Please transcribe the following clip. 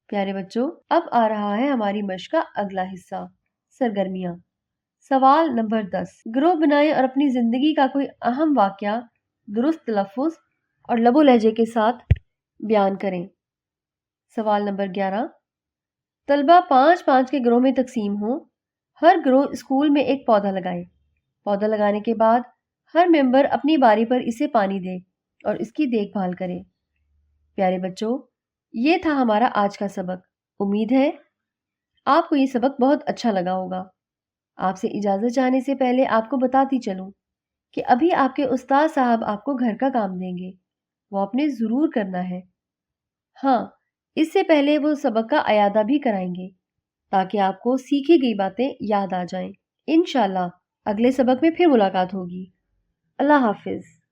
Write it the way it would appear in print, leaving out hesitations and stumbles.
پیارے بچوں، اب آ رہا ہے ہماری مشق کا اگلا حصہ، سرگرمیاں۔ سوال نمبر 10، گروہ بنائیں اور اپنی زندگی کا کوئی اہم واقعہ درست تلفظ اور لب و لہجے کے ساتھ بیان کریں۔ سوال نمبر 11، طلبہ 5 کے گروہ میں تقسیم ہوں، ہر گروہ اسکول میں ایک پودا لگائے۔ پودا لگانے کے بعد ہر ممبر اپنی باری پر اسے پانی دے اور اس کی دیکھ بھال کرے۔ پیارے بچوں، یہ تھا ہمارا آج کا سبق۔ امید ہے آپ کو یہ سبق بہت اچھا لگا ہوگا۔ آپ سے اجازت چاہنے سے پہلے آپ کو بتاتی چلوں کہ ابھی آپ کے استاد صاحب آپ کو گھر کا کام دیں گے، وہ آپ نے ضرور کرنا ہے۔ ہاں، اس سے پہلے وہ سبق کا اعادہ بھی کرائیں گے تاکہ آپ کو سیکھی گئی باتیں یاد آ جائیں۔ انشاءاللہ اگلے سبق میں پھر ملاقات ہوگی۔ اللہ حافظ۔